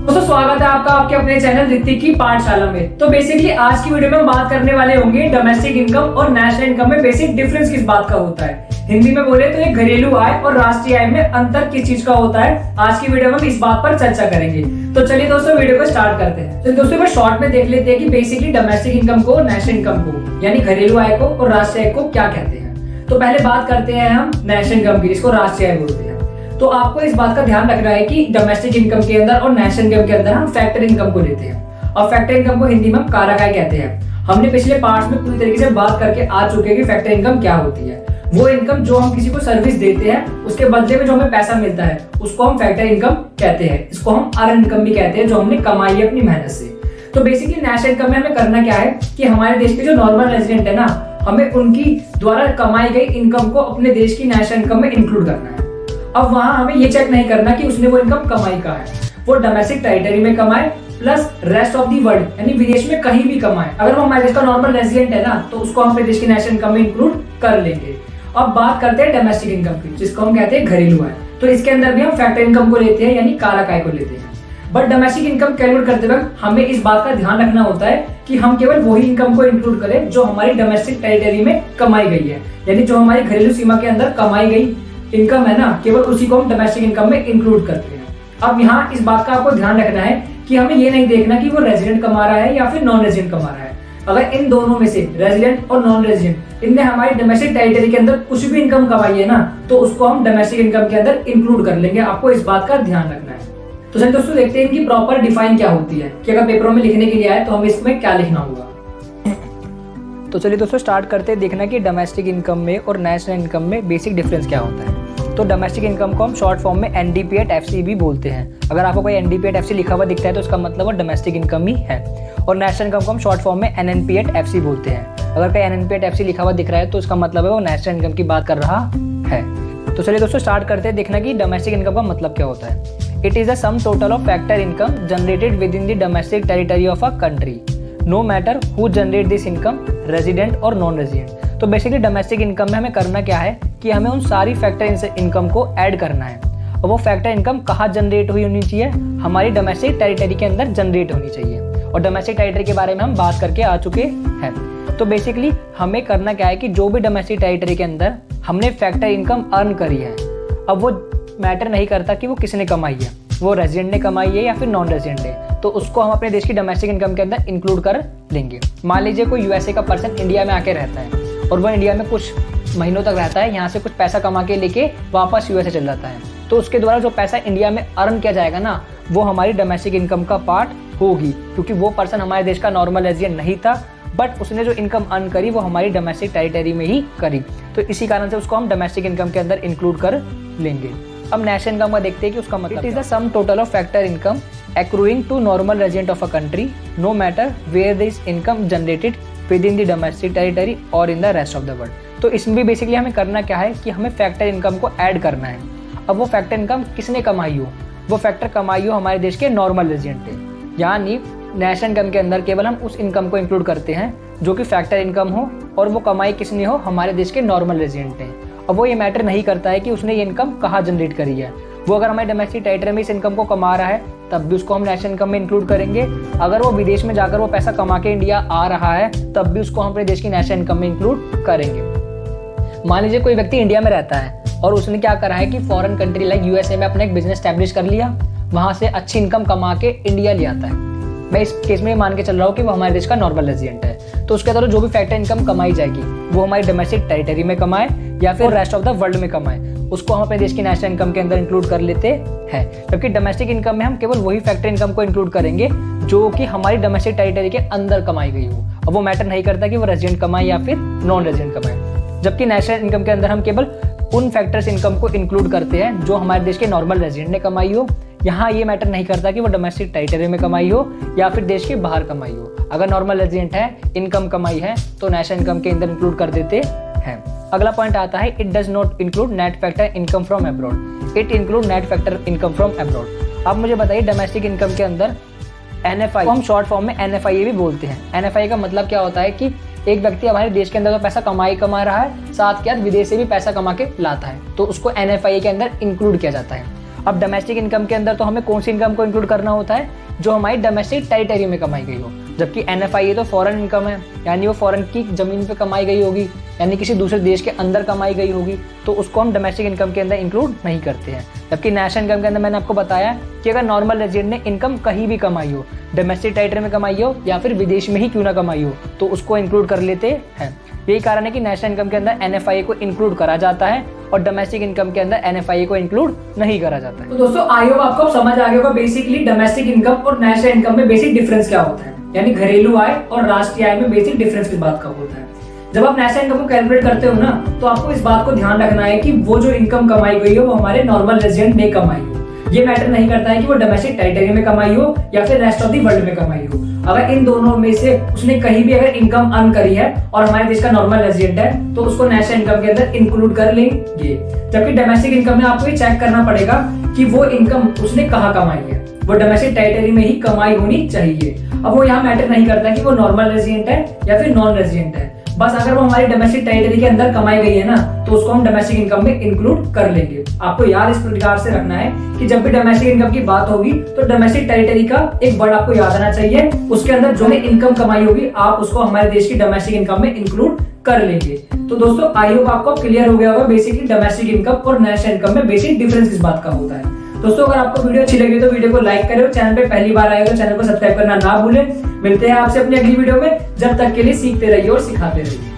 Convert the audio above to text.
दोस्तों स्वागत है आपका आपके अपने चैनल ऋतिक की पाठशाला में। तो बेसिकली आज की वीडियो में हम बात करने वाले होंगे डोमेस्टिक इनकम और नेशनल इनकम में बेसिक डिफरेंस किस बात का होता है। हिंदी में बोले तो एक घरेलू आय और राष्ट्रीय आय में अंतर किस चीज का होता है, आज की वीडियो में हम इस बात पर चर्चा करेंगे। तो चलिए दोस्तों वीडियो को स्टार्ट करते हैं। तो दोस्तों मैं शॉर्ट में देख लेते हैं कि बेसिकली डोमेस्टिक इनकम को, नेशनल इनकम को यानी घरेलू आय को और राष्ट्रीय आय को क्या कहते हैं। तो पहले बात करते हैं हम नेशनल इनकम की, जिसको राष्ट्रीय आय बोलते हैं। तो आपको इस बात का ध्यान रखना है कि डोमेस्टिक इनकम के अंदर और नेशनल इनकम के अंदर हम फैक्टर इनकम को लेते हैं और फैक्टर इनकम को हिंदी में हम कारक आय कहते हैं। हमने पिछले पार्ट्स में पूरी तरीके से बात करके आ चुके हैं कि फैक्टर इनकम क्या होती है। वो इनकम जो हम किसी को सर्विस देते हैं उसके बदले में जो हमें पैसा मिलता है उसको हम फैक्टर इनकम कहते हैं। इसको हम अर्न इनकम भी कहते हैं, जो हमने कमाई है अपनी मेहनत से। तो बेसिकली नेशनल इनकम में हमें करना क्या है कि हमारे देश के जो नॉर्मल रेजिडेंट है ना, हमें उनकी द्वारा कमाई गई इनकम को अपने देश की नेशनल इनकम में इंक्लूड करना है। अब वहां हमें ये चेक नहीं करना कि उसने वो इनकम कमाई का है, वो डोमेस्टिक टेरिटरी में कमाए plus rest of the world यानी विदेश में कहीं भी कमाए। अगर वो हमारे देश का नॉर्मल रेजिडेंट है ना, तो उसको हम अपने देश की नेशनल इनकम में इंक्लूड कर लेंगे। अब बात करते हैं डोमेस्टिक इनकम की, जिसको हम कहते हैं घरेलू आय। तो इसके अंदर भी हम फैक्टर इनकम को लेते हैं यानी कारक आय को लेते हैं। बट डोमेस्टिक इनकम कैलकुलेट करते वक्त हमें इस बात का ध्यान रखना होता है कि हम केवल वही इनकम को इंक्लूड करें जो हमारी डोमेस्टिक टेरिटरी में कमाई गई है, यानी जो हमारी घरेलू सीमा के अंदर कमाई गई इनकम है ना, केवल उसी को हम डोमेस्टिक इनकम में इंक्लूड करते हैं। अब यहाँ इस बात का आपको ध्यान रखना है कि हमें ये नहीं देखना कि वो रेजिडेंट कमा रहा है या फिर नॉन रेजिडेंट कमा रहा है। अगर इन दोनों में से रेजिडेंट और नॉन रेजिडेंट इनने हमारी डोमेस्टिक टेरिटरी के अंदर कुछ भी इनकम कमाई है ना, तो उसको हम डोमेस्टिक इनकम के अंदर इंक्लूड कर लेंगे। आपको इस बात का ध्यान रखना है। तो चलिए दोस्तों देखते हैं इनकी प्रॉपर डिफाइन क्या होती है, कि अगर पेपरों में लिखने के लिए आए तो हमें इसमें क्या लिखना होगा। तो चलिए दोस्तों स्टार्ट करते हैं देखना कि डोमेस्टिक इनकम में और नेशनल इनकम में बेसिक डिफरेंस क्या होता है। तो डोमेस्टिक इनकम को हम शॉर्ट फॉर्म में एनडीपीएट एफसी भी बोलते हैं। अगर आपको कोई एनडीपीएट एफसी लिखा हुआ दिखता है तो उसका मतलब वो डोमेस्टिक इनकम ही है। और नेशनल इनकम को हम शॉर्ट फॉर्म में एनएनपीएट एफसी बोलते हैं। अगर कोई एनएनपीएट एफसी लिखा हुआ दिख रहा है तो उसका मतलब है वो नेशनल इनकम की बात कर रहा है। तो चलिए दोस्तों स्टार्ट करते हैं देखना कि डोमेस्टिक इनकम का मतलब क्या होता है। It is the sum total of factor income generated within the domestic territory of a country, no matter who generate this income, resident और नॉन रेजिडेंट। तो बेसिकली डोमेस्टिक इनकम में हमें करना क्या है कि हमें उन सारी फैक्टर इनकम को ऐड करना है। और वो फैक्टर इनकम कहाँ जनरेट हुई होनी चाहिए, हमारी डोमेस्टिक टेरिटरी के अंदर जनरेट होनी चाहिए। और डोमेस्टिक टेरिटरी के बारे में हम बात करके आ चुके हैं। तो बेसिकली हमें करना क्या है कि जो भी डोमेस्टिक टेरिटरी के अंदर हमने फैक्टर इनकम अर्न करी है, अब वो मैटर नहीं करता कि वो किसने कमाई है, वो रेजिडेंट ने कमाई है या फिर नॉन रेजिडेंट है, तो उसको हम अपने देश की डोमेस्टिक इनकम के अंदर इंक्लूड कर लेंगे। मान लीजिए कोई यूएसए का पर्सन इंडिया में आके रहता है और वो इंडिया में कुछ महीनों तक रहता है, यहाँ से कुछ पैसा कमा के लेके वापस यूएसए चल जाता है, तो उसके द्वारा जो पैसा इंडिया में अर्न किया जाएगा ना, वो हमारी डोमेस्टिक इनकम का पार्ट होगी, क्योंकि वो पर्सन हमारे देश का नॉर्मल रेजिडेंट नहीं था, बट उसने जो इनकम अर्न करी वो हमारी डोमेस्टिक टेरिटरी में ही करी। तो इसी कारण से उसको हम डोमेस्टिक इनकम के अंदर इंक्लूड कर लेंगे। अब नेशनल इनकम का देखते हैं कि उसका मतलब it is the sum total of factor income accruing to normal resident of a country, no matter where this income generated within the domestic territory or in the rest of the world। तो इसमें भी basically हमें करना क्या है कि हमें factor income को ऐड करना है। अब वो फैक्टर इनकम किसने कमाई हो, वो फैक्टर कमाई हो हमारे देश के नॉर्मल रेजिडेंट ने, यानी नेशनल इनकम के अंदर केवल हम उस इनकम को इंक्लूड करते हैं जो कि फैक्टर इनकम हो और वो कमाई किसने हो, हमारे देश के नॉर्मल रेजिडेंट ने। अब वो ये मैटर नहीं करता है कि उसने ये इनकम कहाँ जनरेट करी है। वो अगर हमारे डोमेस्टिक टेरिटरी में इस इनकम को कमा रहा है तब भी उसको हम नेशनल इनकम में इंक्लूड करेंगे। अगर वो विदेश में जाकर वो पैसा कमा के इंडिया आ रहा है तब भी उसको हम अपने देश की नेशनल इनकम में इंक्लूड करेंगे। मान लीजिए कोई व्यक्ति इंडिया में रहता है और उसने क्या करा है कि फॉरेन कंट्री लाइक यूएसए में अपना एक बिजनेस स्टैब्लिश कर लिया, वहां से अच्छी इनकम कमा के इंडिया ले आता है। मैं इस केस में मान के चल रहा हूँ कि वो हमारे देश का नॉर्मल रेजिडेंट है, तो उसके द्वारा जो भी फैक्टर इनकम कमाई जाएगी वो हमारी डोमेस्टिक टेरिटरी में कमाए या फिर रेस्ट ऑफ द वर्ल्ड में कमाए, उसको हम अपने देश की नेशनल इनकम के अंदर इंक्लूड कर लेते हैं। जबकि डोमेस्टिक इनकम में हम केवल वही फैक्टर इनकम को इंक्लूड करेंगे जो कि हमारी डोमेस्टिक टेरिटरी के अंदर कमाई गई हो। अब वो मैटर नहीं करता कि वो रेजिडेंट कमाए या फिर नॉन रेजिडेंट कमाए। जबकि नेशनल इनकम के अंदर हम केवल उन फैक्टर्स इनकम को इंक्लूड करते हैं जो हमारे देश के नॉर्मल रेजिडेंट ने कमाई हो। यहाँ ये मैटर नहीं करता कि वो डोमेस्टिक टेरिटरी में कमाई हो या फिर देश के बाहर कमाई हो। अगर नॉर्मल रेजिडेंट है, इनकम कमाई है, तो नेशनल इनकम के अंदर इंक्लूड कर देते हैं। अगला पॉइंट आता है it does not include net factor income from abroad, it include net factor income from abroad. अब मुझे बताइए डोमेस्टिक इनकम के अंदर एनएफआई, हम शॉर्ट फॉर्म में एनएफआई भी बोलते हैं। एनएफआई का मतलब क्या होता है कि एक व्यक्ति हमारे देश के अंदर तो पैसा कमा रहा है, साथ के साथ विदेश से भी पैसा कमा के लाता है, तो उसको एनएफआई के अंदर इंक्लूड किया जाता है। अब डोमेस्टिक इनकम के अंदर तो हमें कौन सी इनकम को इंक्लूड करना होता है, जो हमारी डोमेस्टिक टेरिटरी में कमाई गई हो, जबकि NFIA तो फॉरेन इनकम है, यानी वो फॉरेन की जमीन पे कमाई गई होगी, यानी किसी दूसरे देश के अंदर कमाई गई होगी, तो उसको हम डोमेस्टिक इनकम के अंदर इंक्लूड नहीं करते हैं। जबकि नेशनल इनकम के अंदर मैंने आपको बताया कि अगर नॉर्मल रेजिडेंट ने इनकम कहीं भी कमाई हो, डोमेस्टिक टेरिटरी में कमाई हो या फिर विदेश में ही क्यों ना कमाई हो, तो उसको इंक्लूड कर लेते हैं। यही कारण है कि नेशनल इनकम के अंदर NFIA को इंक्लूड करा जाता है और डोमेस्टिक इनकम के अंदर NFIA को इंक्लूड नहीं करा जाता है। तो दोस्तों आई होप आपको समझ आ गया होगा बेसिकली डोमेस्टिक इनकम और नेशनल इनकम में बेसिक डिफरेंस क्या होता है, यानी घरेलू आय और राष्ट्रीय आय में बेसिक डिफरेंस किस बात का होता है। जब आप नेशनल इनकम को कैलकुलेट करते हो ना, तो आपको इस बात को ध्यान रखना है कि वो जो इनकम कमाई गई हो वो हमारे नॉर्मल रेजिडेंट ने कमाई हो। ये मैटर नहीं करता है कि वो डोमेस्टिक टेरिटरी में कमाई हो या फिर रेस्ट ऑफ द वर्ल्ड में कमाई हो। अगर इन दोनों में से उसने कहीं भी अगर इनकम अर्न करी है और हमारे देश का नॉर्मल रेजिडेंट है, तो उसको नेशनल इनकम के अंदर इंक्लूड कर लेंगे। जबकि डोमेस्टिक इनकम में आपको ये चेक करना पड़ेगा कि वो इनकम उसने कहाँ कमाई है, वो डोमेस्टिक टेरिटरी में ही कमाई होनी चाहिए। अब वो यहाँ मैटर नहीं करता कि वो नॉर्मल रेजिडेंट है या फिर नॉन रेजिडेंट है, बस अगर वो हमारी डोमेस्टिक टेरिटरी के अंदर कमाई गई है ना, तो उसको हम डोमेस्टिक इनकम में इंक्लूड कर लेंगे। आपको याद इस प्रकार से रखना है कि जब भी डोमेस्टिक इनकम की बात होगी तो डोमेस्टिक टेरिटरी का एक वर्ड आपको याद आना चाहिए, उसके अंदर जो इनकम कमाई होगी आप उसको हमारे देश की डोमेस्टिक इनकम में इंक्लूड कर लेंगे। तो दोस्तों आई होप आपको क्लियर हो गया होगा बेसिकली डोमेस्टिक इनकम और नेशनल इनकम में बेसिक डिफरेंस किस बात का होता है। दोस्तों अगर आपको वीडियो अच्छी लगी तो वीडियो को लाइक करें और चैनल पे पहली बार आए तो चैनल को सब्सक्राइब करना ना भूलें। मिलते हैं आपसे अपनी अगली वीडियो में, जब तक के लिए सीखते रहिए और सिखाते रहिए।